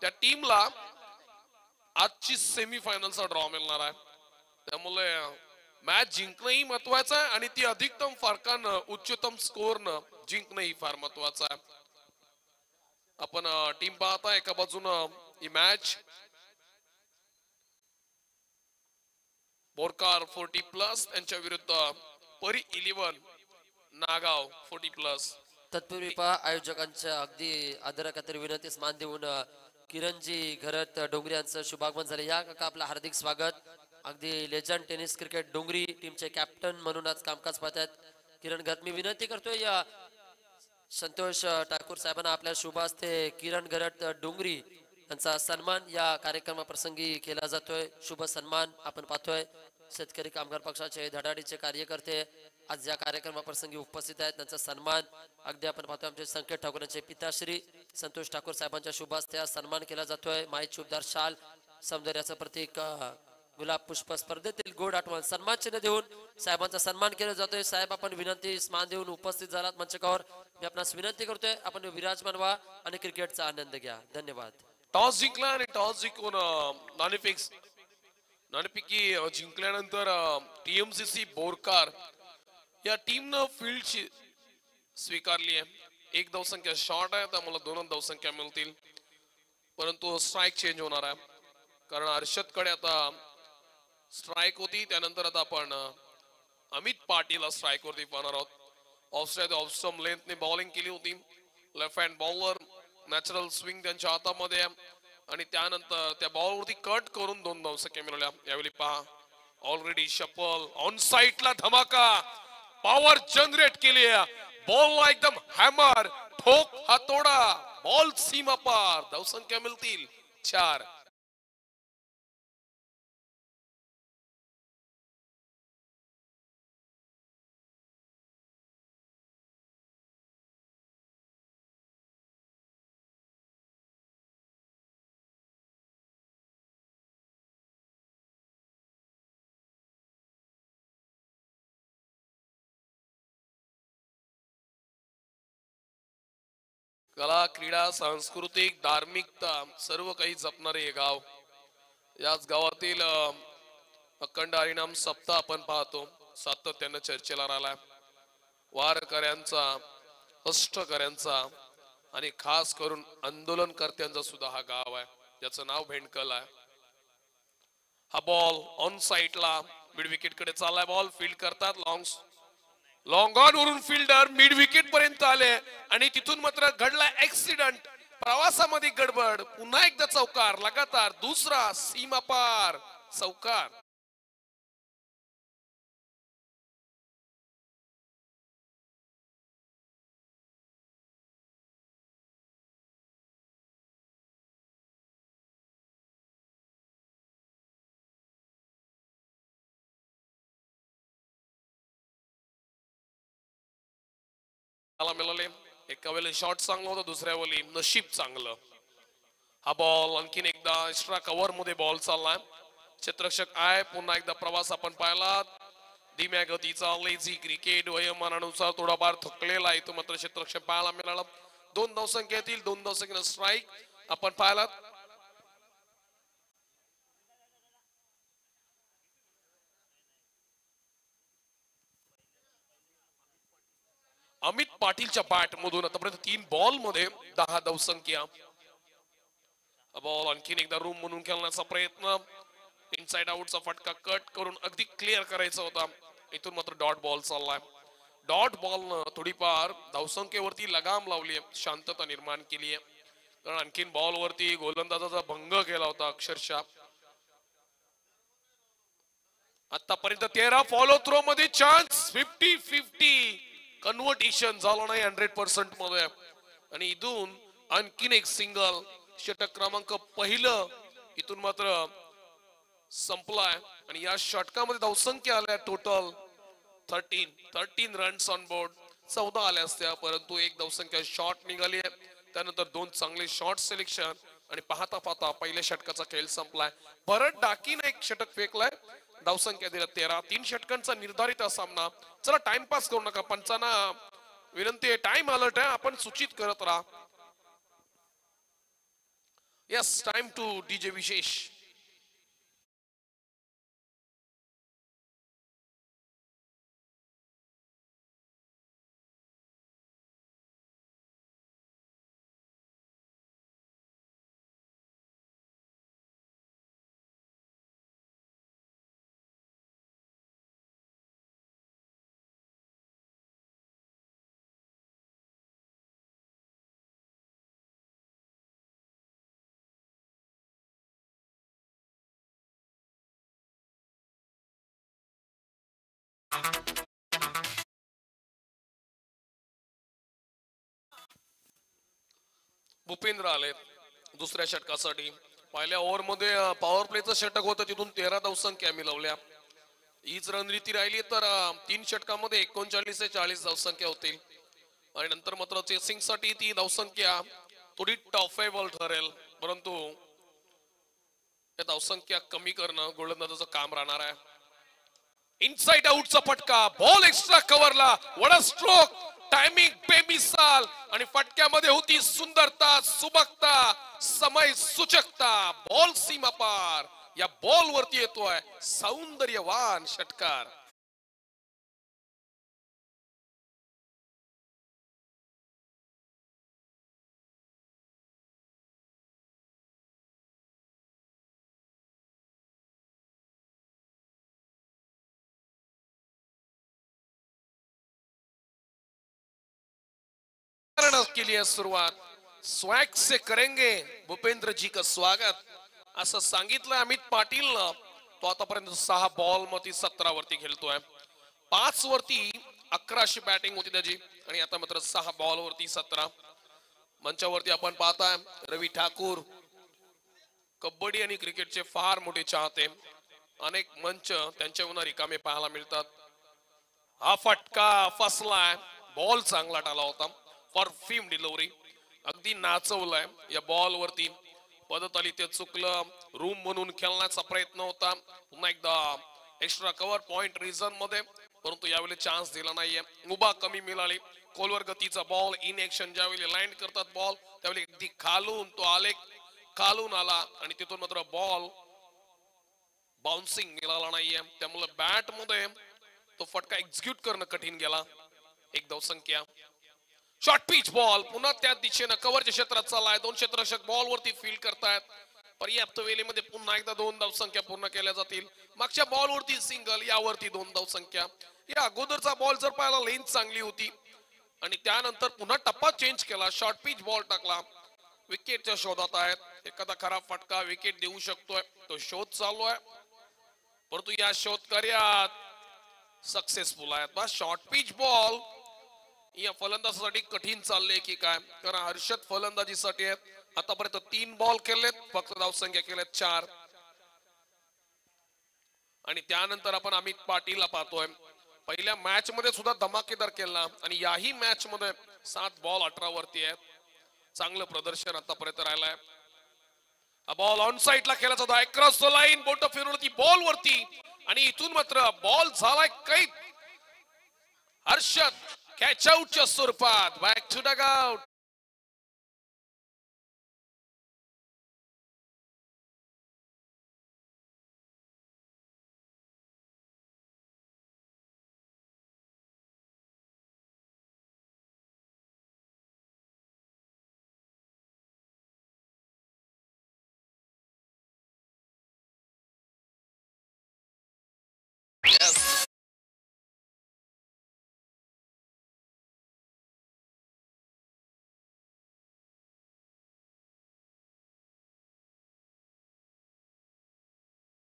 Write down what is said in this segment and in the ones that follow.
त्या टीमला आजची सेमीफायनलचा ड्रॉ मिळणार आहे. त्यामुळे मॅच जिंकणंही महत्वाचं आहे आणि ती अधिकतम फरकानं उच्चतम स्कोरनं जिंकणंही फार महत्वाचं आहे. आपण टीम पाहता एका बाजूनं ही मॅच बोरकार 40+ यांच्या विरुद्ध परी 11 नागाव 40+. तत्पूर्वी पहा आयोजकांच्या अगदी आदराखातर विनंतीस मान देऊन किरणजी घरत डोंगरी यांचं शुभागमन झाले. या काका आपलं हार्दिक स्वागत. अगदी लेजंड टेनिस क्रिकेट डोंगरी टीमचे कॅप्टन म्हणून आज कामकाज पाहतात किरण घरत. मी विनंती करतोय या संतोष ठाकूर साहेबांना आपल्या शुभ हस्ते किरण घरत डोंगरी यांचा सन्मान या कार्यक्रमाप्रसंगी केला जातोय. शुभ सन्मान आपण पाहतोय. शेतकरी कामगार पक्षाचे धडाडीचे कार्यकर्ते आज या कार्यक्रमाप्रसंगी उपस्थित आहेत. त्यांचा सन्मान अगदी आपण पाहतोय. आमचे संकेत ठाकूर यांचे पिताश्री संतोष ठाकूर साहेबांच्या शुभ हस्ते सन्मान केला जातोय. माहीत शुभदार शाल सौंदर्याचं प्रतीक गुलाब पुष्प स्पर्धेतील गोड आठवण सन्मान चिन्ह देऊन साहेबांचा सन्मान केला जातोय. साहेब आपण विनंती मान देऊन उपस्थित झालात मंचकावर. मी आपणास विनंती करतोय आपण विराजमान व्हा आणि क्रिकेटचा आनंद घ्या. धन्यवाद. टॉस जिंकला आणि टॉस जिंकून नाणेफेकी जिंकल्यानंतर टीएमसीसी बोरकार या टीमनं फील्डची स्वीकारली आहे. एक धावसंख्या शॉर्ट आहे त्यामुळे 2 धावसंख्या मिळतील परंतु स्ट्राईक चेंज होणार आहे कारण हर्षदकडे आता स्ट्राईक होती. त्यानंतर आता आपण अमित पाटील स्ट्राईक वरती पाहणार आहोत. ऑफसाइड ऑफस्टम लेंथने बॉलिंग केली होती. Left hand bowler natural swing त्यांच्या हातामध्ये आणि त्यानंतर त्या बॉलवरती कट करून 2 धावसंख्या मिळवल्या. यावेळी पहा ऑलरेडी शपल ऑन साइडला धमाका पॉवर जनरेट केली. बॉलला एकदम हॅमर ठोक हातोडा बॉल सीमा पार. धावसंख्या मिळतील 4. कला क्रीडा सांस्कृतिक धार्मिकता सर्व काही जपणारे हे गाव. याच गावातील अखंड हरिनाम सप्ताह आपण पाहतो सातत्यानं चर्चेला राहिलाय. वारकऱ्यांचा अष्टकऱ्यांचा आणि खास करून आंदोलनकर्त्यांचा सुद्धा हा गाव आहे ज्याचं नाव भेंडकल आहे. हा बॉल ऑन साइडला मिड विकेट कडे चाललाय. बॉल फील्ड करतात लॉंग ऑन वरून फिल्डर मिड विकेट पर्यंत आले आणि तिथून मात्र घडला ऍक्सिडेंट. प्रवासामध्ये गडबड. पुन्हा एकदा चौकार लगातार दुसरा सीमा पार चौकार. मिळाले. एका वेळेला शॉट चांगला होता दुसऱ्या वेळी नशीब चांगलं. हा बॉल आणखीन एकदा एक्स्ट्रा कव्हर मध्ये बॉल चाललाय. क्षेत्ररक्षक आहे. पुन्हा एकदा प्रवास आपण पाहिला धीम्या गतीचा लेझी क्रिकेट वयोमानानुसार थोडाफार थकलेला आहे तो मात्र क्षेत्ररक्षक पाहायला मिळाला. 2 धावसंख्या येतील. 2 धावसंख्येनं स्ट्राईक आपण पाहिला. अमित पाटीलच्या बॅट मधून आतापर्यंत 3 बॉल मध्ये 10 धावसंख्या. बॉल आणखीन एकदा रूम म्हणून खेळण्याचा प्रयत्न. इनसाइड आउटचा फटका कट करून अगदी क्लिअर करायचा होता. इथून मात्र डॉट बॉल चाललाय. डॉट बॉलनं थोडीफार धावसंख्येवरती लगाम लावली आहे. शांतता निर्माण केली आहे कारण आणखीन बॉल वरती गोलंदाजाचा भंग केला होता अक्षरशः. आतापर्यंत 13 फॉलो थ्रो मध्ये चान्स 50-50 कन्व्हर्टेशन झालं नाही 100% मध्ये आणि इथून आणखीन एक सिंगल. षटक क्रमांक पहिलं इथून मात्र संपलाय आणि या षटकामध्ये धावसंख्या आल्या टोटल 13 रन्स ऑन बोर्ड. 14 आल्या असत्या परंतु एक धावसंख्या शॉर्ट निघाली आहे. त्यानंतर 2 चांगले शॉर्ट सिलेक्शन आणि पाहता पाहता पहिल्या षटकाचा खेळ संपलाय. भरत डाकीने एक षटक फेकलाय. धावसंख्या दिल्या 13. 3 षटकांचा निर्धारित सामना. चला टाइमपास करू नका. पंचांना विनंती आहे टाइम अलर्ट आहे आपण सूचित करत राहा. यस टाइम टू डीजे विशेष. भूपेंद्र आले दुसऱ्या षटकासाठी. पहिल्या ओव्हर मध्ये पॉवर प्लेचं षटक होतं, तिथून 13 धावसंख्या मिळवल्या. हीच रणनीती राहिली तर 3 षटकामध्ये 39 ते 40 धावसंख्या होतील. आणि नंतर मात्र चेसिंग साठी ती धावसंख्या थोडी टफेबल ठरेल, परंतु या धावसंख्या कमी करणं गोलंदाजाचं काम राहणार आहे. इनसाइड आउटचा फटका, बॉल एक्स्ट्रा कव्हरला, वडा स्ट्रोक, टायमिंग बेमिसाल आणि फटक्यामध्ये होती सुंदरता, सुबकता, समय सूचकता. बॉल सीमा पार, या बॉल वरती येतोय सौंदर्यवान षटकार. के लिए सुरुवात स्वैग से करेंगे भूपेंद्र जी का स्वागत असं सांगितलं अमित पाटील. तो आतापर्यंत 6 बॉल मध्ये 17 वरती खेळतोय. 5 वरती 11शी बॅटिंग होती त्याची आणि आता मात्र 6 बॉल वरती 17. मंचावरती आपण पाहताय रवी ठाकूर, कबड्डी आणि क्रिकेटचे फार मोठे चाहते. अनेक मंच त्यांच्याहून रिकामे पाहायला मिळतात. हा फटका फसलाय, बॉल चांगला टाला होता, परफ्यूम डिलिव्हरी, अगदी नाचवलाय या बॉल वरती. पदत आली ते चुकलं, रूम म्हणून खेळण्याचा प्रयत्न होता. पुन्हा एकदा एक्स्ट्रा कव्हर पॉइंट रिझन मध्ये, परंतु यावेळी चान्स दिला नाहीये. मुभा कमी मिळाली. खोलवर गतीचा बॉल इन एक्शन ज्यावेळी लँड करतात बॉल त्यावेळी अगदी खालून तो आले, खालून आला आणि तिथून मात्र बॉल बाउन्सिंग मिळाला नाहीये. त्यामुळे बॅट मध्ये तो फटका एक्झिक्यूट करणं कठीण गेला. 1 धावसंख्या. शॉर्ट पिच बॉल पुन्हा त्या दिशेनं कव्हरच्या क्षेत्रात चाललाय. 2 क्षेत्ररक्षक बॉल वरती फील्ड करतायत. पर्याप्त वेळेमध्ये पुन्हा एकदा 2 धावसंख्या पूर्ण केल्या जातील. मागच्या बॉल वरती सिंगल, यावरती 2 धावसंख्या. या अगोदरचा बॉल जर पाहिला लेंथ चांगली होती आणि त्यानंतर पुन्हा टप्पा चेंज केला, शॉर्ट पिच बॉल टाकला. विकेटच्या शोधात आहेत. एखादा खराब फटका विकेट देऊ शकतोय, तो शोध चालू आहे, परंतु या शोधकार्यात सक्सेसफुल आहेत. बस शॉर्ट पिच बॉल या फलंदाजासाठी कठीण चालले की काय, कारण हर्षद फलंदाजीसाठी आहेत. आतापर्यंत 3 बॉल केलेत, फक्त धावसंख्या केल्यात 4. आणि त्यानंतर आपण अमित पाटीलला पाहतोय. पहिल्या मॅच मध्ये सुद्धा धमाकेदार केला आणि याही मॅच मध्ये 7 बॉल 18 वरती आहेत. चांगलं प्रदर्शन आतापर्यंत राहिलंय. बॉल ऑन साइड ला खेळायचा होता, क्रॉस द लाईन, बोट फिरवली ती बॉल वरती आणि इथून मात्र बॉल झालाय कैद. हर्षद कॅच आउटच्या स्वरूपात back to dugout.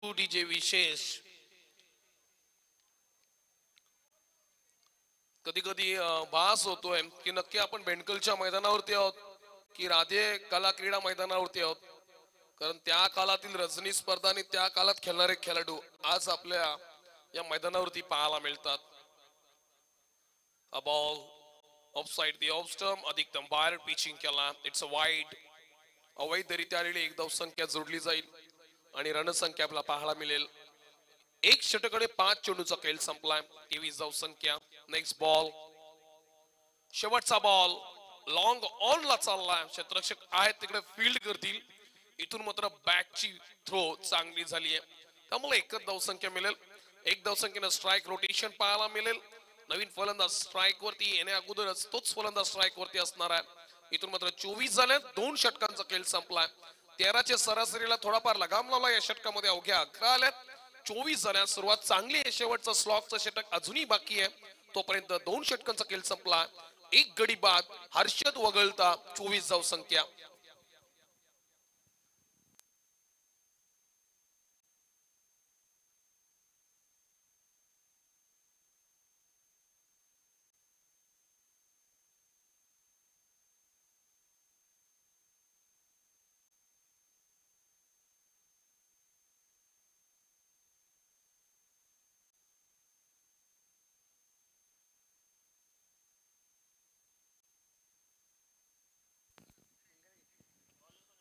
DJ विशेष. कधी कधी भास होतोय की नक्की आपण बेंडकलच्या मैदानावरती आहोत की राधे कला क्रीडा मैदानावरती आहोत, कारण त्या काळातील रजनी स्पर्धा आणि त्या काळात खेळणारे खेळाडू आज आपल्या या मैदानावरती पाहायला मिळतात. A ball of side the off stump, अधिकतम बाहेर पिचिंग केला. It's a wide. अवैधरित्या आलेली 1 धावसंख्या जोडली जाईल आणि रणसंख्या आपल्याला पाहायला मिळेल. 1 षटकडे 5 चेंडूचा खेळ संपलाय. 23 धावसंख्या. नेक्स्ट बॉल, शेवटचा बॉल लॉंग ऑन ला चाललाय. क्षेत्ररक्षक आहेत तिकडे फील्ड करतील. इथून मात्र बॅकची थ्रो चांगली झाली आहे, त्यामुळे एकच धावसंख्या मिळेल. एक धावसंख्येनं स्ट्राईक रोटेशन पाहायला मिळेल. नवीन फलंदाज स्ट्राईक वरती येण्या अगोदरच तोच फलंदाज स्ट्राईक वरती असणार आहे. इथून मात्र 24 झाले, 2 षटकांचा खेळ संपलाय. 13च्या सरासरीला थोडाफार लगाम लावला या षटकामध्ये, अवघ्या 11 आल्यात. 24 झाल्या, सुरुवात चांगली आहे. शेवटचं स्लॉगचं षटक अजूनही बाकी आहे, तोपर्यंत 2 षटकांचा खेळ संपला. एक गडी बाद, हर्षद वगळता 24 धावसंख्या.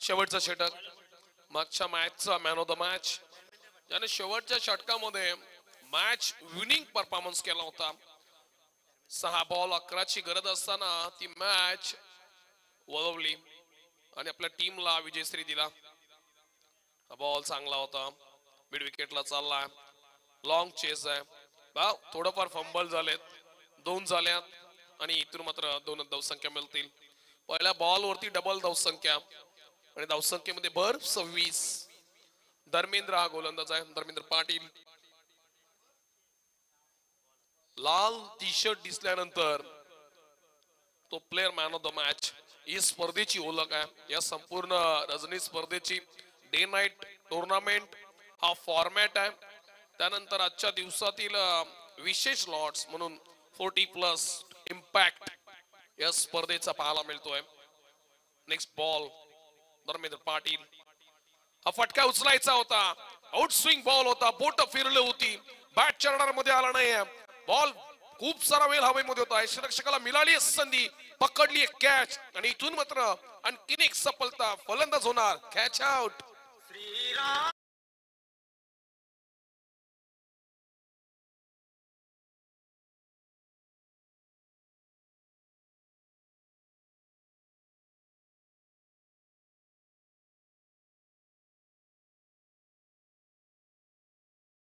शेवटचं षटक, मागच्या मॅचचा मॅन ऑफ द मॅच, ज्याने शेवटच्या षटकामध्ये मॅच विनिंग परफॉर्मन्स केला होता. 6 बॉल 11ची गरज असताना ती मॅच वळवली आणि आपल्या टीमला विजयश्री दिला. हा बॉल चांगला होता, मिड विकेटला चालला, लॉंग चेस आहे. थोडंफार फंबल झालेत, 2 झाल्यात आणि इथून मात्र 2 धावसंख्या मिळतील. पहिल्या बॉल वरती डबल धावसंख्या आणि धावसंख्येमध्ये भर 26. धर्मेंद्र हा गोलंदाज आहे, धर्मेंद्र पाटील. लाल टी शर्ट दिसल्यानंतर तो player man of the match. ही स्पर्धेची ओळख आहे, या संपूर्ण रजनी स्पर्धेची. डे नाईट टुर्नामेंट हा फॉर्मॅट आहे. त्यानंतर आजच्या दिवसातील विशेष लॉट्स म्हणून 40+ इम्पॅक्ट या स्पर्धेचा पाहायला मिळतोय. Next ball Dharmendra Patil. हा फटका उचलायचा होता, आउट स्विंग बॉल होता, बोट फिरली होती, बॅट चरणार मध्ये आला नाही. बॉल खूप सारा वेळ हवेमध्ये होता, यष्टिरक्षकाला मिळाली संधी, पकडली कॅच आणि इथून मात्र आणखीन एक सफलता. फलंदाज होणार कॅच आउट.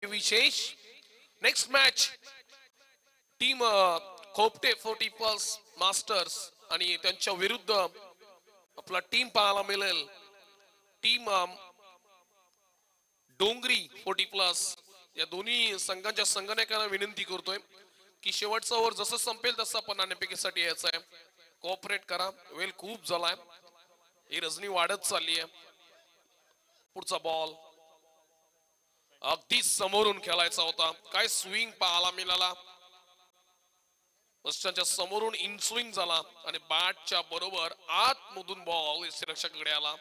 विशेष नेक्स्ट मॅच टीम खोपटे 40+ मास्टर्स आणि त्यांच्या विरुद्ध आपला टीम पाहायला मिळेल. टीम डोंगरी 40+. या दोन्ही संघांच्या संघटकांना विनंती करतोय की शेवटचा ओव्हर जसं संपेल तसं आपण नाणेफेकीसाठी यायचं आहे. कोऑपरेट करा, वेळ खूप झालाय, ही रजनी वाढत चालली आहे. पुढचा बॉल अगदी समोरून खेळायचा होता, काय स्विंग पाहायला मिळाला. बस्टनच्या समोरून इन स्विंग झाला आणि बॅटच्या बरोबर आतमधून बॉल यष्टिरक्षकाकडे आला.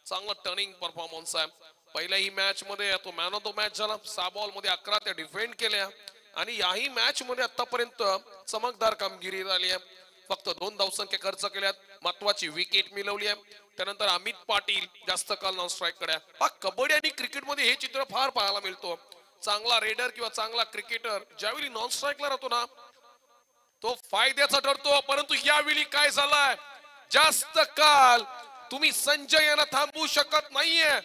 चांगला टर्निंग परफॉर्मन्स आहे. पहिल्याही मॅच मध्ये तो मॅन ऑफ द मॅच झाला. 6 बॉल मध्ये 11 त्या डिफेंड केल्या आणि याही मॅच मध्ये आतापर्यंत चमकदार कामगिरी झाली आहे. फक्त 2 धावसंख्या खर्च केल्यात, महत्वाची विकेट मिळवली आहे. त्यानंतर अमित पाटील जास्त काल नॉन स्ट्राईक कडे. हा कबड्डी आणि क्रिकेट मध्ये हे चित्र फार पाहायला मिळतो. चांगला रेडर किंवा चांगला क्रिकेटर ज्यावेळी नॉन स्ट्राईकला राहतो ना, तो फायद्याचा ठरतो. परंतु यावेळी काय झालाय, जास्त काल तुम्ही संजय यांना थांबवू शकत नाहीये.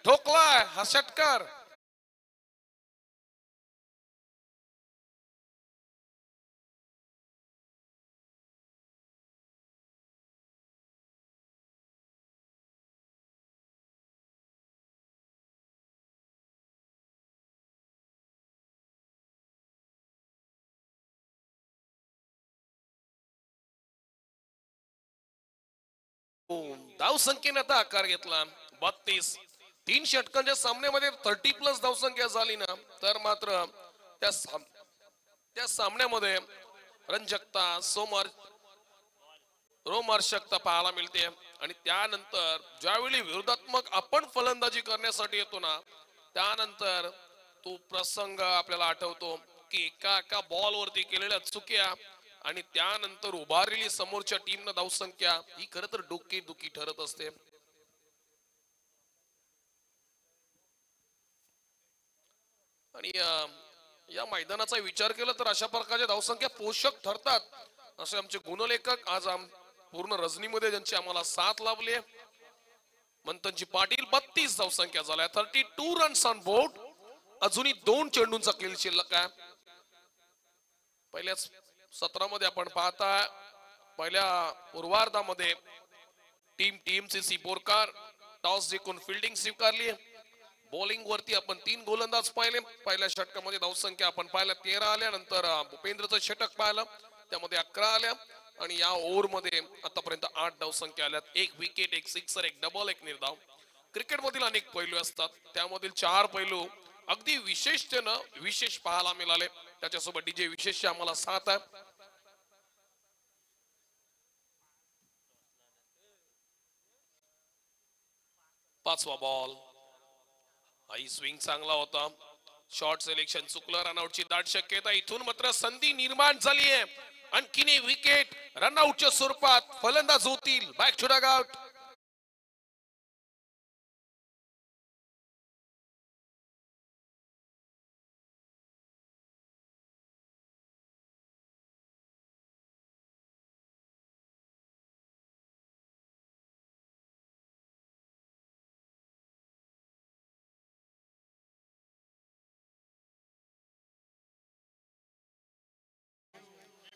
ठोकलाय हा षटकार. धावसंख्येने आता आकार घेतला 32. 3 षटकांच्या सामन्यामध्ये 30+ धावसंख्या झाली ना, तर मात्र त्या सामन्यामध्ये रंजकता रोमहर्षकता पाहायला मिळते. आणि त्यानंतर ज्यावेळी विरोधात्मक आपण फलंदाजी करण्यासाठी येतो ना, त्यानंतर तो प्रसंग आपल्याला आठवतो की एका बॉल वरती केलेल्या चुक्या आणि त्यानंतर उभारलेली समोरच्या टीमनं धावसंख्या ही खरं तर डोकेदुखी ठरत असते. आणि या मैदानाचा विचार केला तर अशा प्रकारच्या धावसंख्या पोषक ठरतात असे आमचे गुणलेखक आज पूर्ण रजनीमध्ये ज्यांची आम्हाला साथ लाभली आहे. मंथनजी पाटील 32 धावसंख्या झाल्या. 32 रन्स ऑन बोर्ड. अजूनही 2 चेंडूंचा खेळ शिल्लक आहे. पहिल्याच सत्रामध्ये आपण पाहता पहिल्या पूर्वार्धामध्ये टीम टीएमसीसी बोरकार टॉस जिंकून फिल्डिंग स्वीकारली. बॉलिंग वरती आपण 3 गोलंदाज पाहिले. पहिल्या षटकामध्ये धावसंख्या आपण पाहिल्या 13 आल्या. नंतर भूपेंद्रचं षटक पाहिलं त्यामध्ये 11 आल्या आणि या ओव्हर मध्ये आतापर्यंत 8 धावसंख्या आल्यात. 1 विकेट, 1 सिक्सर, 1 डबल, 1 निर्धाव. क्रिकेट मधील अनेक पैलू असतात त्यामधील 4 पैलू अगदी विशेष पाहायला मिळाले. त्याच्यासोबत डीजे विशेष आम्हाला साथ आहे. पाचवा बॉल. आई स्विंग चांगला होता. शॉर्ट सिलेक्शन चुकलं. रनआउटची दाट शक्यता. इथून मात्र संधी निर्माण झाली आहे. आणखीन एक विकेट रनआउटच्या स्वरूपात फलंदाज होतील. Back to dugout.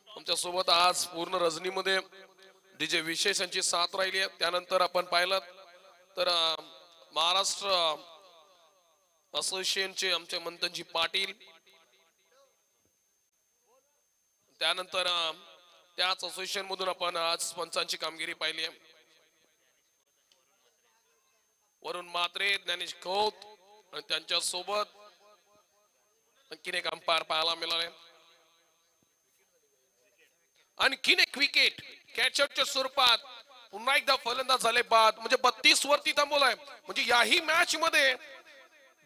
आमच्या सोबत आज पूर्ण रजनीमध्ये डीजे विशेष यांची साथ राहिली आहे. त्यानंतर आपण पाहिलं तर महाराष्ट्र असोसिएशनचे आमचे मंथनजी पाटील. त्यानंतर त्याच असोसिएशन मधून आपण आज पंचांची कामगिरी पाहिली आहे. वरुण म्हात्रे, ज्ञानेश खोत आणि त्यांच्या सोबत आणखीन एक अंपायर पाहायला मिळाले. आणखीन एक विकेट कॅचआउटच्या स्वरूपात पुन्हा एकदा फलंदाज झाले बाद. म्हणजे 32 वरती थांबवलाय. म्हणजे याही मॅच मध्ये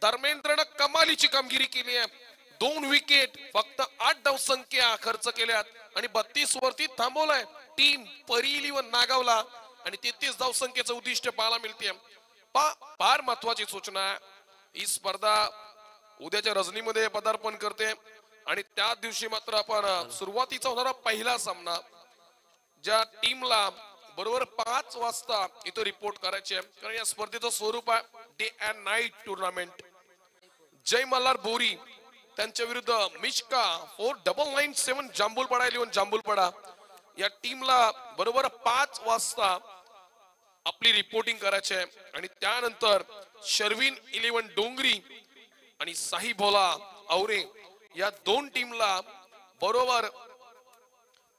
धर्मेंद्रनं कमालीची कामगिरी केली आहे. 2 विकेट, फक्त 8 धावसंख्या खर्च केल्यात आणि 32 वरती थांबवलाय. टीम परीली व नागावला आणि 33 धावसंख्येचं उद्दिष्ट पाहायला मिळते. फार महत्वाची सूचना आहे. ही स्पर्धा उद्याच्या रजनीमध्ये पदार्पण करते आणि त्या दिवशी मात्र आपण सुरुवातीचा होणारा पहिला सामना ज्या टीमला बरोबर 5 वाजता इथं रिपोर्ट करायचे. कारण या स्पर्धेचं स्वरूप आहे डे अँड नाईट टुर्नामेंट. जय मल्हार बोरी त्यांच्या विरुद्ध मिश्का 4997 जांभूलपाडा 11 जांभूलपाडा या टीमला बरोबर 5 वाजता आपली रिपोर्टिंग करायची आहे. आणि त्यानंतर शर्विन 11 डोंगरी आणि साई भोला औरे या 2 टीमला बरोबर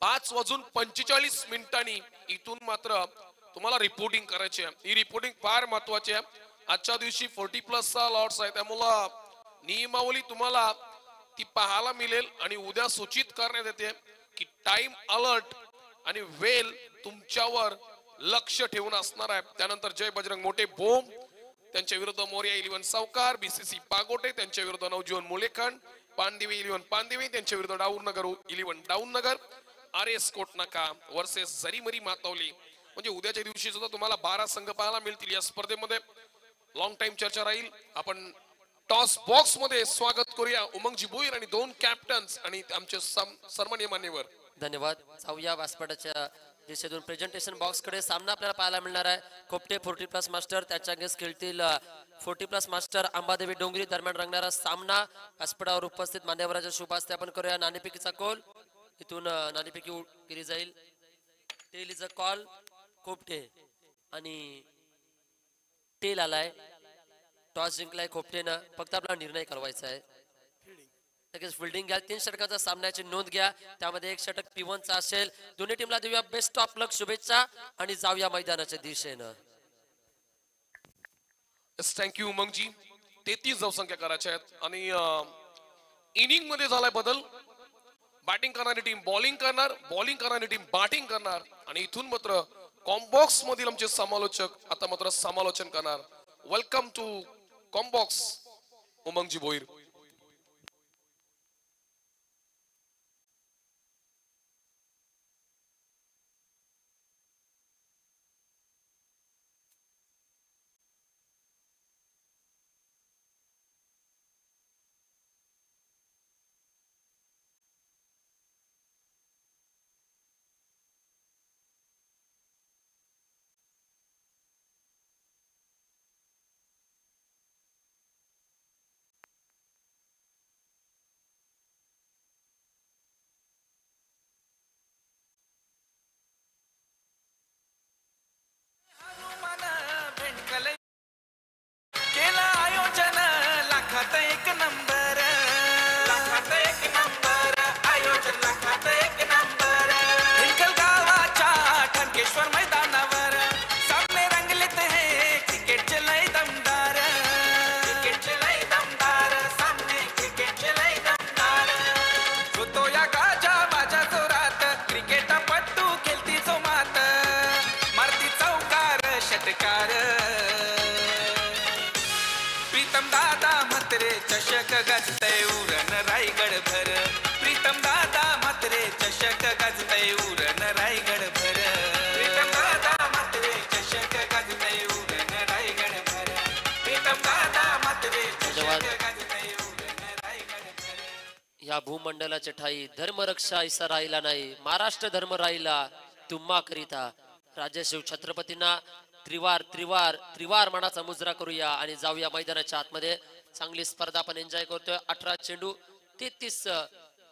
5:45 इथून मात्र तुम्हाला रिपोर्टिंग करायची आहे. ही रिपोर्टिंग फार महत्वाची आहे. आजच्या दिवशी 40+ चा लॉट्स आहे त्यामुळे नियमावली तुम्हाला ती पाहायला मिळेल आणि उद्या सूचित करण्यात येते की टाइम अलर्ट आणि वेल तुमच्यावर लक्ष ठेवून असणार आहे. त्यानंतर जय बजरंग मोठे बोम त्यांच्या विरुद्ध मोर्या 11 सावकार, बीसीसी पागोटे त्यांच्या विरुद्ध नवजीवन मुलेखंड, पानदेवी 11 पानदेवी त्यांच्या विरुद्ध डाऊननगर 11 डाऊननगर, RS कोटनाका वर्सेस जरीमरी मातवली. म्हणजे उद्याच्या दिवशी सुद्धा तुम्हाला 12 संघ पाहायला मिळतील. या स्पर्धेमध्ये लॉंग टाइम चर्चा राहील. आपण टॉस बॉक्स मध्ये स्वागत करूया उमंगजी भोईर आणि 2 कॅप्टन्स आणि आमचे सन्माननीय मान्यवर. धन्यवाद. जाऊया व्यासपीठाच्या दिशेतून प्रेझेंटेशन बॉक्स कडे. सामना आपल्याला पाहायला मिळणार आहे खोपटे 40+ मास्टर त्याच्या अगेन्स्ट खेळतील 40+ मास्टर अंबादेवी डोंगरी. दरम्यान रंगणारा सामना व्यासपीठावर उपस्थित मान्यवरांच्या शुभ हस्ते आपण करूया. नाणेफेकीचा कॉल इथून नाणेफेकी केली जाईल. Tail is a call. Khopte आणि टेल आलाय. टॉस जिंकलाय खोपटेनं. फक्त आपला निर्णय करवायचा आहे. लगेच फिल्डिंग घ्या. 3 षटकाचा सामन्याची नोंद घ्या. त्यामध्ये 1 षटक P1 चा असेल. दोन्ही टीमला देऊया बेस्ट ऑफ लक शुभेच्छा आणि जाऊया मैदानाच्या दिशेनं. थँक्यू उमंगजी. 33 धावसंख्या करायच्या आहेत आणि इनिंग मध्ये झालाय बदल. बॅटिंग करणारी टीम बॉलिंग करणार, बॉलिंग करणारी टीम बॅटिंग करणार आणि इथून मात्र कॉम्बॉक्स मधील आमचे समालोचक आता मात्र समालोचन करणार. Welcome to combox Umangji Bhoir. Pritam दादा म्हात्रे चषक गाजतय उरण रायगड भर प्रीतम दादा म्हात्रे चषक गाजतय उरण रायगड भर प्रीतम दादा म्हात्रे चषक गाजतय उरण रायगड भर प्रीतम दादा म्हात्रे चषक गाजतय उरण रायगड भर या भूमंडलाच्या ठाई धर्मरक्षा इसा राहिला नाही महाराष्ट्र धर्म राहिला तुम्हा करिता राजशिव छत्रपतींना त्रिवार त्रिवार त्रिवार मनाचा मुजरा करूया आणि जाऊया मैदानाच्या आतमध्ये चांगली स्पर्धा आपण एन्जॉय करतोय 18 चेंडू 33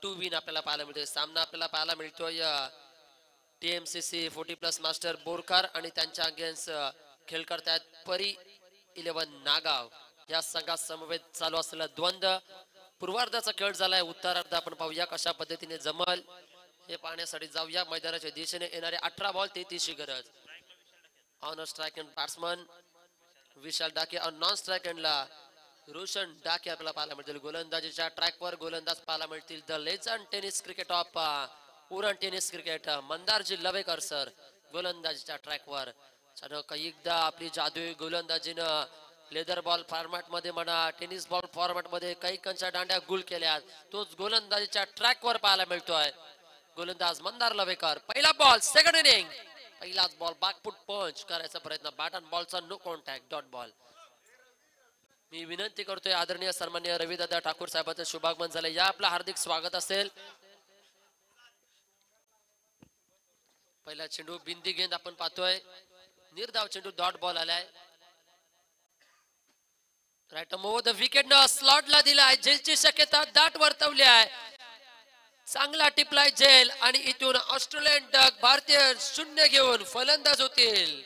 टू विन आपल्याला पाहायला मिळतोय सामना आपल्याला पाहायला मिळतोय TMCC 40+ मास्टर बोरकार आणि त्यांच्या अगेन्स्ट खेळ करतायत परी 11 नागाव या संघात समवेत चालू असलेला द्वंद्व पूर्वार्धाचा खेळ झालाय उत्तरार्ध आपण पाहूया कशा पद्धतीने जमल हे पाहण्यासाठी जाऊया मैदानाच्या दिशेने येणारे 18 बॉल 33 गरज on strike end batsman Vishal Dake on non strike एंडला रोशन डाके आपल्याला पाहायला मिळतील गोलंदाजीच्या ट्रॅकवर गोलंदाज पाहायला मिळतील the legend tennis cricket of Uran tennis cricket Mandarji Lavekar sir गोलंदाजीच्या ट्रॅकवर एकदा आपली जादुई गोलंदाजीनं लेदर बॉल फॉर्मॅट मध्ये म्हणा टेनिस बॉल फॉर्मॅट मध्ये काही कंच्या दांड्या गुल केल्या तोच गोलंदाजीच्या ट्रॅकवर पाहायला मिळतोय गोलंदाज मंदार लवेकर पहिला बॉल सेकंड इनिंग पहिलाच बॉल बॅकफुट पंच करायचा प्रयत्न बॅट अँड बॉलचा नो कॉन्टॅक्ट डॉट बॉल मी विनंती करतोय आदरणीय सन्माननीय रविदादा ठाकूर साहेबांचं शुभागमन झालं या आपलं हार्दिक स्वागत असेल पहिला चेंडू बिंदी गेंद आपण पाहतोय निर्धाव चेंडू डॉट बॉल आलाय राईट मोव द विकेट न स्लॉटला दिलाय जेलची शक्यता दाट वर्तवली आहे चांगला टिपलाय जेल आणि इथून ऑस्ट्रेलियन डक भारतीय 0 घेऊन फलंदाज होतील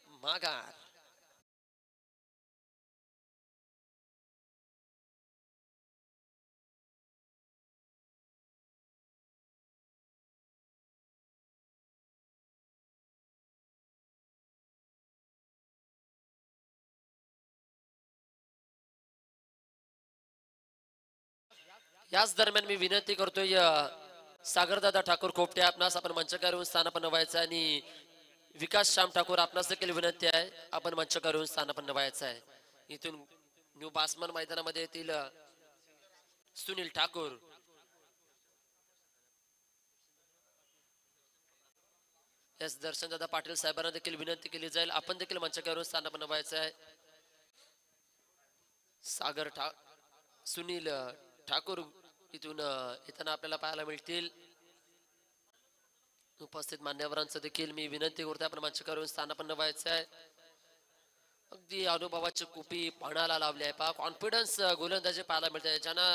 माघार याच दरम्यान मी विनंती करतोय सागरदादा ठाकूर खोपटे आपणास आपण मंचकावर येऊन स्थानापन्न व्हायचं आणि विकास श्याम ठाकूर आपणास देखील विनंती आहे आपण मंचकावर येऊन स्थानापन्न व्हायचं आहे इथून न्यू बासमन मैदानामध्ये येथील सुनील ठाकूर एस दर्शनदादा पाटील साहेबांना देखील विनंती केली जाईल आपण देखील मंचकावर येऊन स्थानापन्न व्हायचं आहे सुनील ठाकूर इथून येताना आपल्याला पाहायला मिळतील उपस्थित मान्यवरांचं देखील मी विनंती करतो आपण मंचकावर स्थानापन्न व्हायचं आहे अगदी अनुभवाची कुपी पाण्याला लावली आहे पहा कॉन्फिडन्स गोलंदाजी पाहायला मिळते ज्यांना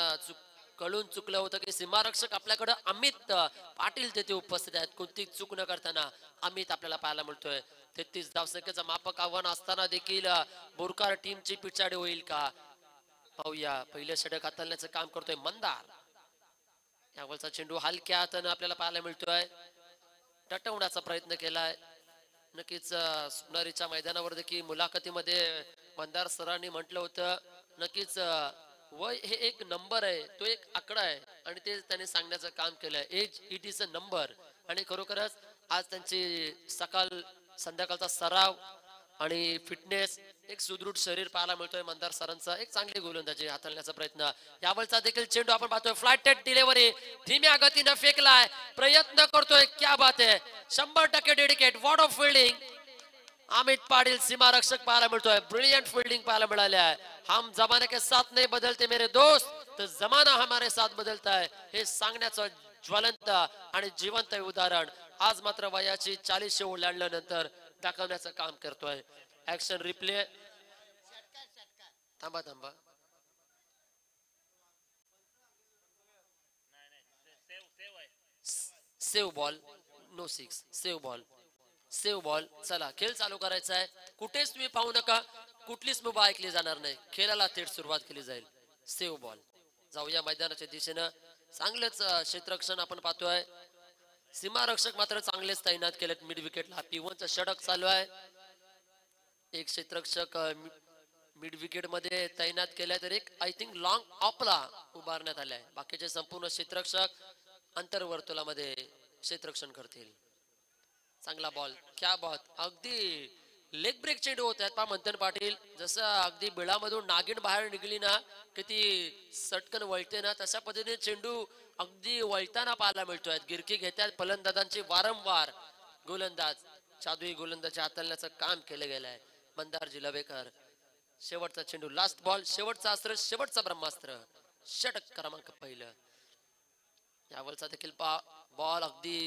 कळून चुकलं होतं की सीमारक्षक आपल्याकडे अमित पाटील तेथे उपस्थित आहेत कोणती चूक न करताना अमित आपल्याला पाहायला मिळतोय 33 धावसंख्येचं मापक आव्हान असताना देखील बोरकार टीमची पिछाडी होईल का पाहूया पहिल्या षटक हाताळण्याचं काम करतोय मंदार यावरचा चेंडू हलक्या हाताने आपल्याला पाहायला मिळतोय टटवण्याचा प्रयत्न केलाय नक्कीच सोनारीच्या मैदानावर देखील मुलाखतीमध्ये मंदार सरांनी म्हटलं होतं नक्कीच वय हे एक नंबर आहे तो एक आकडा आहे आणि ते त्यांनी सांगण्याचं काम केलंय as it is a number आणि खरोखरच आज त्यांची सकाळ संध्याकाळचा सराव आणि फिटनेस एक सुदृढ शरीर पाहायला मिळतोय मंदार सरांचा एक चांगली गोलंदाजी हाताळण्याचा प्रयत्न यावरचा देखील चेंडू आपण पाहतोय फ्लायटेड डिलिव्हरी धीम्या गतीने फेकलाय प्रयत्न करतोय क्या बात आहे 100% dedicate ward of fielding Amit Patil सीमारक्षक पाहायला मिळतोय ब्रिलियंट फील्डिंग पाहायला मिळाले आहे हम जमाने के साथ नहीं बदलते मेरे दोस्त तो जमाना हमारे साथ बदलता है हे सांगण्याचं ज्वलंत आणि जिवंत उदाहरण आज मात्र वयाची 40 ओलांडल्यानंतर दाखवण्याचं काम करतोय ऍक्शन रिप्ले थांबा थांबा save ball no 6 save ball चला खेळ चालू करायचा आहे कुठेच तुम्ही पाहू नका कुठलीच मुभा ऐकली जाणार नाही खेळाला थेट सुरुवात केली जाईल सेव बॉल जाऊया मैदानाच्या दिशेनं चांगलेच क्षेत्ररक्षण आपण पाहतोय सीमारक्षक मात्र चांगलेच तैनात केलेत मिड विकेटला P1चं षटक चालू आहे एक क्षेत्ररक्षक मिड विकेट मध्ये तैनात केलाय तर एक आय थिंक लॉंग ऑफला उभारण्यात आलाय बाकीचे संपूर्ण क्षेत्ररक्षक अंतर्वर्तुळामध्ये क्षेत्ररक्षण करतील चांगला बॉल क्या बात अगदी लेग ब्रेक चेंडू होत आहेत पा मंथन पाटील. जसं अगदी बिळामधून नागिन बाहेर निघली ना की ती सटकन वळते ना, तशा पद्धतीने चेंडू अगदी वळताना पाहायला मिळतोय. गिरकी घेतात फलंदाजांची वारंवार. गोलंदाज जादुई गोलंदाजी हाताळण्याचं काम केलं गेलं आहे. मंदारजी लवेकर. शेवटचा चेंडू, लास्ट बॉल, शेवटचा अस्त्र, शेवटचा ब्रह्मास्त्र, षटक क्रमांक पहिलं. यावरचा देखील बॉल अगदी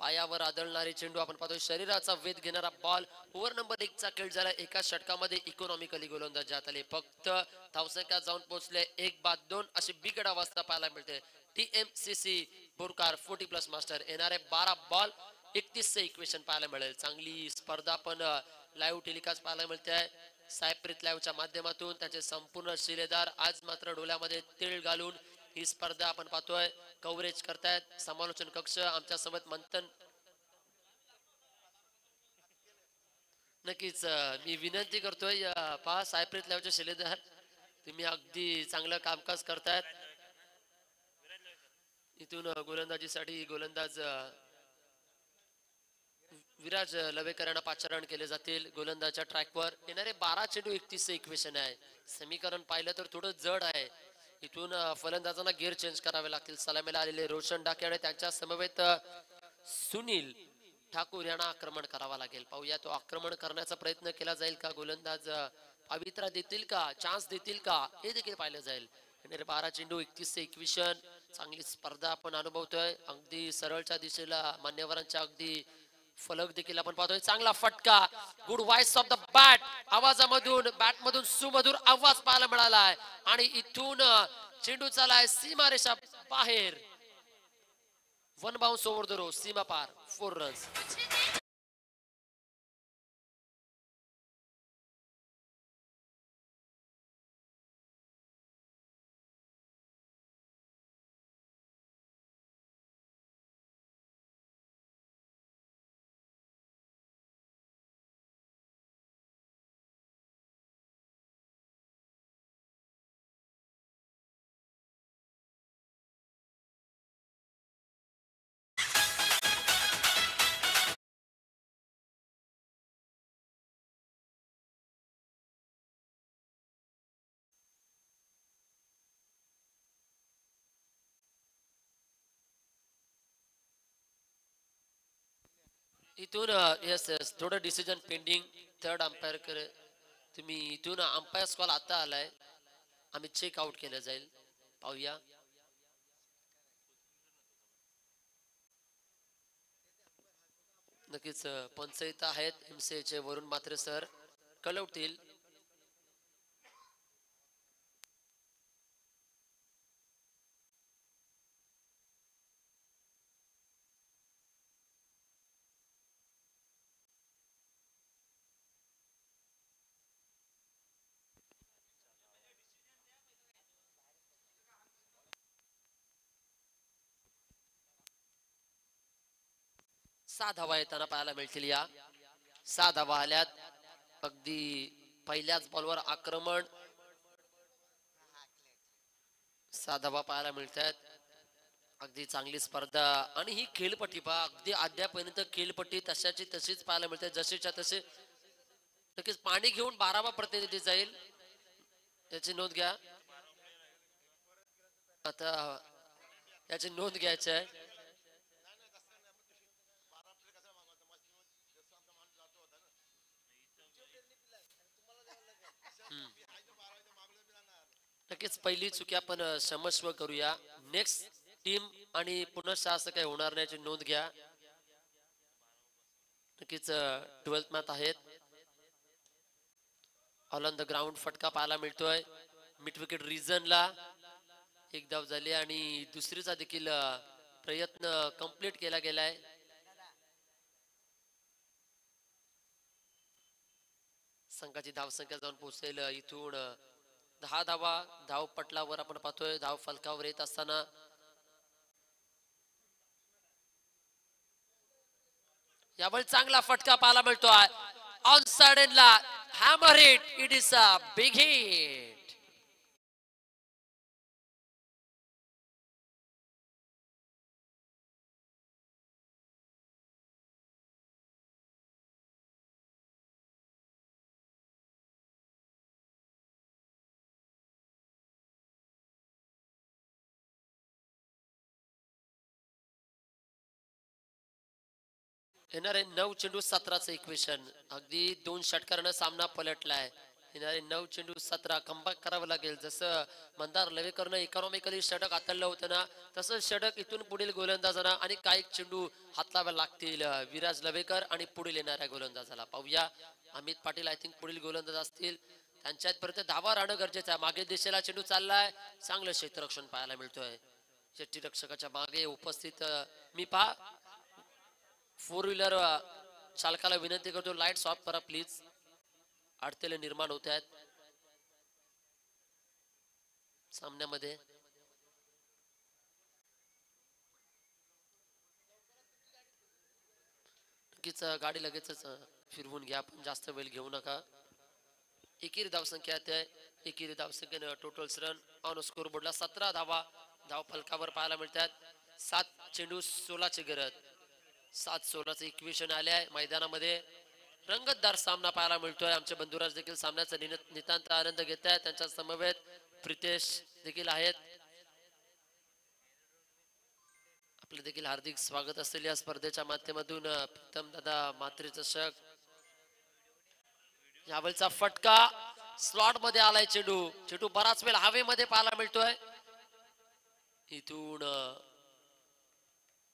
पायावर आदळणारी चेंडू आपण पाहतोय. शरीराचा वेध घेणारा बॉल. ओव्हर नंबर 1 चा खेळ झाला. एका षटकामध्ये इकॉनॉमिकली गोलंदाज जात आले. फक्त धावसंख्या जाऊन पोहोचले 1-2 अशी बिकट अवस्था पाहायला मिळते. TMCC Borkar 40+ master. येणारे 12 बॉल 31 इक्वेशन पाहायला मिळेल. चांगली स्पर्धा पण लाईव्ह टेलिकास्ट पाहायला मिळते आहे. सायप्रीत लाईव्हच्या माध्यमातून त्याचे संपूर्ण शिलेदार आज मात्र डोळ्यामध्ये तेल घालून ही स्पर्धा आपण पाहतोय कव्हरेज करतायत. समालोचन कक्ष आमच्या सोबत मंथन. नक्कीच मी विनंती करतोय पहा सायप्रीत लाईव्हचे शिलेदार, तुम्ही अगदी चांगलं कामकाज करतायत. इथून गोलंदाजीसाठी गोलंदाज विराज लवेकर यांना पाचारण केले जातील. गोलंदाजच्या ट्रॅकवर येणारे 12 चेंडू 31 इक्वेशन आहे. समीकरण पाहिलं तर थोडं जड आहे. इथून फलंदाजांना गिअर चेंज करावे लागतील. सलामीला आलेले रोशन डाके आणि त्यांच्या समवेत सुनील ठाकूर यांना आक्रमण करावा लागेल. पाहूया तो आक्रमण करण्याचा प्रयत्न केला जाईल का? गोलंदाज पवित्रा देतील का? चान्स देतील का? हे देखील पाहिलं जाईल. येणारे 12 चेंडू 31 इक्वेशन. चांगली स्पर्धा आपण अनुभवतोय. अगदी सरळच्या दिशेला मान्यवरांच्या अगदी फलक देखील आपण पाहतोय. चांगला फटका. Good voice of the bat. आवाजामधून बॅटमधून सुमधुर आवाज पाहायला मिळालाय आणि इथून चेंडू चालाय सीमारेषा बाहेर. 1 बाउन्स ओव्हर द रो. सीमा पार. 4 रन्स. इथून यस यस थोडं डिसिजन पेंडिंग. थर्ड अंपायर करे तुम्ही इथून अंपायर कॉल आता आलाय. आम्ही चेक आउट केलं जाईल. पाहूया. नक्कीच पंच इथं आहेत MCA चे वरुण मात्रे सर कळवतील. सहा धावा येताना पाहायला मिळतील. या 6 धावा आल्यात. अगदी पहिल्याच बॉलवर आक्रमण. 6 धावा पाहायला मिळत आहेत. अगदी चांगली स्पर्धा आणि ही खेळपट्टी पहा अगदी अद्यापर्यंत खेळपट्टी तशाची तशीच पाहायला मिळते. जशीच्या तसे. नक्कीच पाणी घेऊन 12वा प्रतिनिधी जाईल याची नोंद घ्या. आता याची नोंद घ्यायची आहे. नक्कीच पहिली चुकी आपण क्षमस्व करूया. नेक्स्ट टीम आणि पुनश्च असं काही होणार नाही याची नोंद घ्या. नक्कीच 12th मॅच आहेत. ऑल ऑन द ग्राउंड फटका पाहायला मिळतोय. मिड विकेट रिजनला 1 धाव झाली आणि दुसरीचा देखील प्रयत्न कंप्लीट केला गेलाय. संघाची धावसंख्या जाऊन पोहोचेल इथून 10 धावा. धाव पटलावर आपण पाहतोय धाव फलकावर येत असताना यावेळी चांगला फटका पाहायला मिळतोय. ऑन साइडला hammer hit. It is a big hit. येणारे 9 चेंडू 17चं इक्वेशन. अगदी 2 षटकारानं सामना पलटलाय. येणारे 9 चेंडू 17 कमबॅक करावं लागेल. जसं मंदार लवेकरनं इकॉनॉमिकली षटक हाताळलं होतं ना, तसं षटक इथून पुढील गोलंदाजांना आणि काही चेंडू हाताळावे लागतील विराज लवेकर आणि पुढील येणाऱ्या गोलंदाजाला. पाहूया अमित पाटील आय थिंक पुढील गोलंदाज असतील. त्यांच्यात परत धावा राहणं गरजेचं आहे. मागे दिशेला चेंडू चाललाय. चांगलं क्षेत्ररक्षण पाहायला मिळतोय. यष्टीरक्षकाच्या मागे उपस्थित मी पहा 4 व्हीलर चालकाला विनंती करतो लाईट्स ऑफ करा प्लीज. अडथळे निर्माण होत आहेत सामन्यामध्ये. नक्कीच गाडी लगेचच फिरवून घ्या, पण जास्त वेळ घेऊ नका. एकेरी धावसंख्या आहे. एकेरी धावसंख्येनं टोटल रन ऑन स्कोर बोर्डला 17 धावा धाव फलकावर पाहायला मिळतात. 7 चेंडू 16ची गरज. 7-16चं इक्वेशन आले आहे मैदानामध्ये. रंगतदार सामना पाहायला मिळतोय. आमचे बंधुराज देखील सामन्याचा नितांत आनंद घेत आहेत. त्यांच्या समवेत प्रितेश देखील आहेत. आपलं देखील हार्दिक स्वागत असेल या स्पर्धेच्या माध्यमातून. प्रीतम दादा मात्रे चषक. यावेळचा फटका स्लॉट मध्ये आलाय. चेंडू चेंडू बराच वेळ हवेमध्ये पाहायला मिळतोय. इथून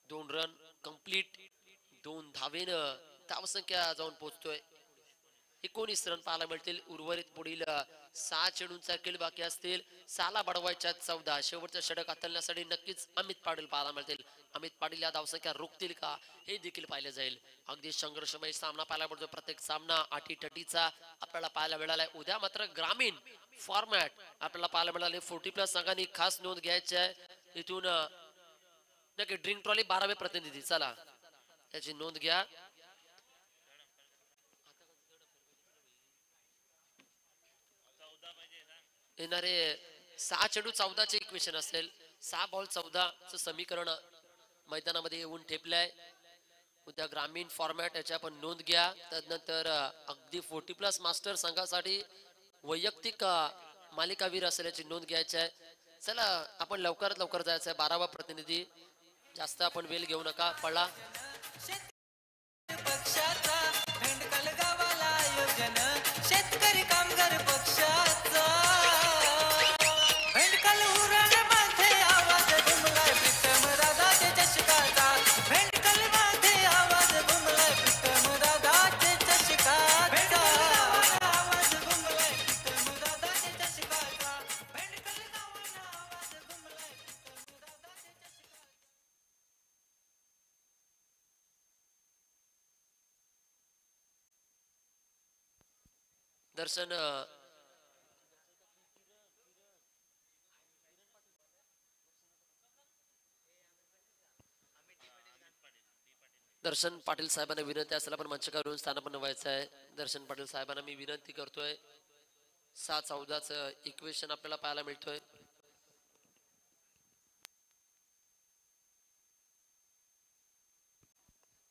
2 रन कंप्लीट. 2 धावेनं धावसंख्या जाऊन पोहोचतोय. 19 रन पाहायला मिळतील. उर्वरित पुढील 6 चेंडूंचा खेळ बाकी असतील. 6ला बडवायच्या 14. शेवटचं षटक हाताळण्यासाठी नक्कीच अमित पाटील पाहायला मिळतील. अमित पाटील या धावसंख्या रोखतील का हे देखील पाहिलं जाईल. अगदी संघर्षमय सामना पाहायला मिळतो. प्रत्येक सामना अटीतटीचा आपल्याला पाहायला मिळालाय. उद्या मात्र ग्रामीण फॉर्मॅट आपल्याला पाहायला मिळाले. 40+ संघांनी खास नोंद घ्यायची आहे. इथून नक्की ड्रिंक ट्रॉली 12वे प्रतिनिधी. चला याची नोंद घ्या. येणारे 6 चेंडू 14चे इक्वेशन असेल. 6 बॉल 14चं समीकरण मैदानामध्ये येऊन ठेपलंय. उद्या ग्रामीण फॉर्मॅट याची आपण नोंद घ्या. त्यानंतर अगदी 40+ मास्टर संघासाठी वैयक्तिक मालिकावीर असेल याची नोंद घ्यायची आहे. चला आपण लवकरात लवकर जायचं आहे. 12वा प्रतिनिधी. जास्त आपण वेळ घेऊ नका. पळा. शेतकरी कामगार पक्षाचा भेंडकाल उरण मध्ये आवाज घुमलाय प्रीतम दादाचे चषकाचा. भेंडकाल मध्ये आवाज घुमलाय प्रीतम दादाचे चषकाचा. आवाज घुमलाय प्रीतम दादाचे चषकाचा. भेंडकाल गावाला आवाज घुमलाय प्रीतम दादाचे चषकाचा. दर्शन दर्शन पाटील साहेबांना विनंती असेल आपण मंचकावरून स्थानापन्न व्हायचं आहे. दर्शन पाटील साहेबांना मी विनंती करतोय. 6-14चं इक्वेशन आपल्याला पाहायला मिळतोय.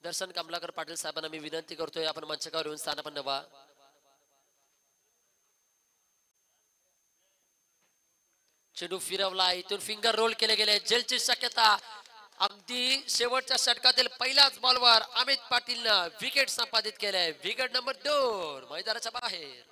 दर्शन कमलाकर पाटील साहेबांना मी विनंती करतोय आपण मंचकावर येऊन स्थानापन्न व्हा. चेंडू फिरवला. इथून फिंगर रोल केले गेले. जेलची शक्यता. अगदी शेवटच्या षटकातील पहिल्याच बॉलवर अमित पाटीलनं विकेट संपादित केलंय. विकेट नंबर 2 मैदानाच्या बाहेर.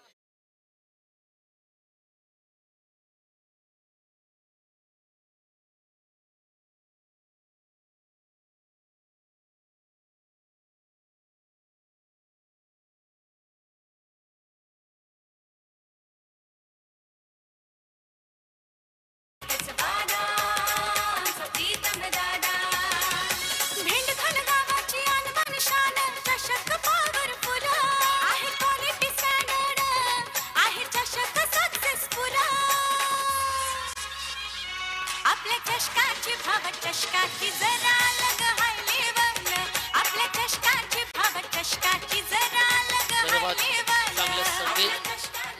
चषकाची जरा अलग हाय लेवल. आपल्या चषकाची भाव चषकाची जरा अलग हाय लेवल. चांगलं संगीत.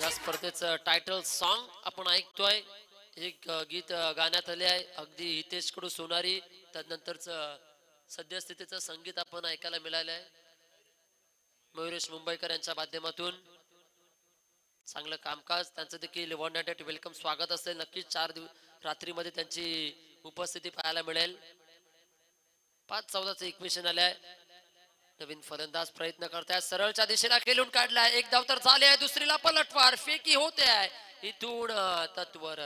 या स्पर्धेचं टायटल सॉन्ग आपण ऐकतोय. एक गीत गाण्यात आले आहे अगदी हितेश कडू सोनारी. त्यानंतरच सद्यस्थितीचं संगीत आपण ऐकायला मिळालं आहे मयुरेश मुंबईकर यांच्या माध्यमातून. चांगलं कामकाज. त्यांचं देखील 100 वेलकम स्वागत असेल. नक्कीच 4 रात्रीमध्ये त्यांची उपस्थिती पाहायला मिळेल. 5-14चं इक्वेशन आलंय. नवीन फलंदाज प्रयत्न करतायत, सरळच्या दिशेला खेळून काढलाय, एक धाव तर झाले आहे, दुसरीला पलटवार फेकी होते आहे इथून तत्वर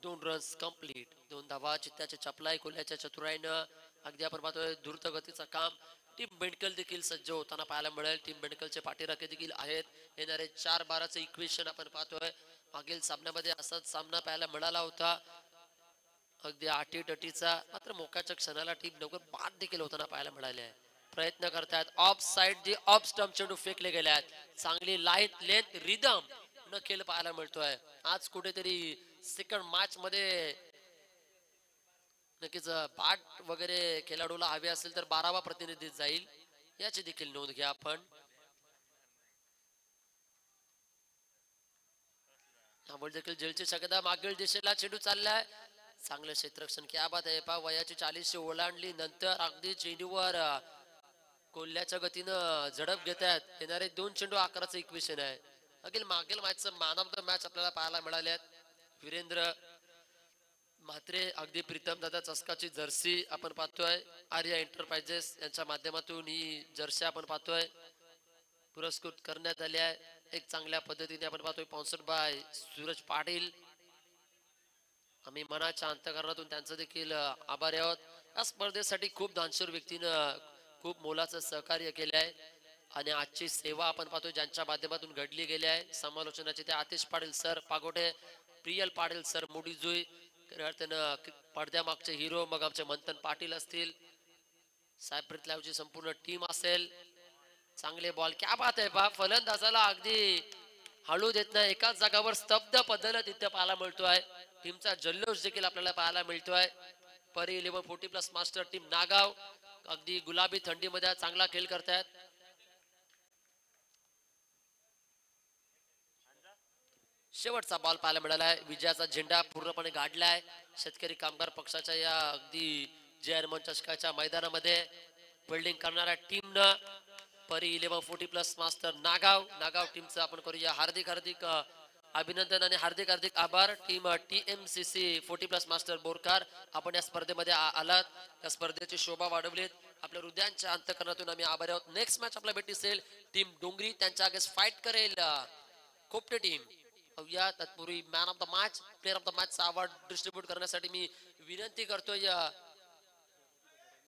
2 रन्स कंप्लीट, 2 धावा चित्त्याच्या चपलाई कोल्ह्याच्या चतुराईनं. अगदी आपण पाहतोय द्रुत गतीचं काम. टीम बेंडकल देखील सज्ज होताना पाहायला मिळेल. टीम बेंडकलचे पाठीराखे देखील आहेत. येणारे 4-12चं इक्वेशन आपण पाहतोय. मागील सामन्यामध्ये असाच सामना पाहायला मिळाला होता, अगदी अटीतटीचा. मात्र मोक्याच्या क्षणाला टीम लवकर बाद देखील होताना पाहायला मिळाले आहे. प्रयत्न करतात ऑफ साइड, जे ऑफ स्टंप चेंडू फेकले गेले आहेत. चांगली लाईट लेंथ रिदम न खेळ पाहायला मिळतोय. आज कुठेतरी सेकंड मॅच मध्ये नक्कीच बाट वगैरे खेळाडूला हवे असेल तर 12वा प्रतिनिधी जाईल, याची देखील नोंद घ्या आपण. त्यामुळे देखील जेलची शक्यता. मागील दिशेला चेंडू चाललाय, चांगलं क्षेत्ररक्षण. क्या बात आहे. पा वयाची 40 ओलांडली नंतर अगदी चेंडूवर कोल्ह्याच्या गतीनं झडप घेत आहेत. येणारे 2 चेंडू 11चं इक्वेशन आहे. मागील मॅचचं मॅन ऑफ द मॅच आपल्याला पाहायला मिळाले आहेत. वीरेंद्र म्हात्रे, अगदी प्रीतम दादा चस्काची जर्सी आपण पाहतोय. आर्या एंटरप्राइजेस यांच्या माध्यमातून ही जर्सी आपण पाहतोय पुरस्कृत करण्यात आली आहे. एक चांगल्या पद्धतीने आपण पाहतोय, स्पॉन्सर्ड बाय सूरज पाटील. आम्ही मनाच्या अंतःकरणातून त्यांचं देखील आभारी आहोत. या स्पर्धेसाठी खूप दानशूर व्यक्तीनं खूप मोलाचं सहकार्य केले आहे आणि आजची सेवा आपण पाहतोय ज्यांच्या माध्यमातून घडली गेली आहे. समालोचनाचे ते आतिश पाटील सर पागोटे, प्रियल पाटील सर मुडीजुई, त्यानं पडद्यामागचे हिरो, मग आमचे मंथन पाटील असतील, सायप्रित लाईव्हची संपूर्ण टीम असेल. चांगले बॉल, क्या बात आहे. फलंदाजाला अगदी हळू देत नाही, एकाच जागावर स्तब्ध पद्धत तिथे पाहायला मिळतोय. टीमचा जल्लोष देखील आपल्याला पाहायला मिळतोय. परी 1140+ मास्टर टीम नागाव अगदी गुलाबी थंडीमध्ये चांगला खेळ करतायत. शेवटचा बॉल पाहायला मिळालाय. विजयाचा झेंडा पूर्णपणे गाडलाय शेतकरी कामगार पक्षाच्या या अगदी चेअरमन चषकाच्या मैदानामध्ये. फिल्डिंग करणाऱ्या टीमनं परी 1140+ मास्टर नागाव टीमचं आपण करूया हार्दिक अभिनंदन आणि हार्दिक आभार. टीम TMCC 40+ मास्टर बोरकार, आपण या स्पर्धेमध्ये आलात, या स्पर्धेची शोभा वाढवलीत. आपल्या हृदयांच्या अंतःकरणातून आम्ही आभारी आहोत. नेक्स्ट मॅच आपल्या भेटी असेल टीम डोंगरी, त्यांच्या अगेन्स्ट फाईट करेल खोपटे टीम. तत्पूर्वी man of the match, player of the मॅचचा अवॉर्ड डिस्ट्रीब्यूट करण्यासाठी मी विनंती करतोय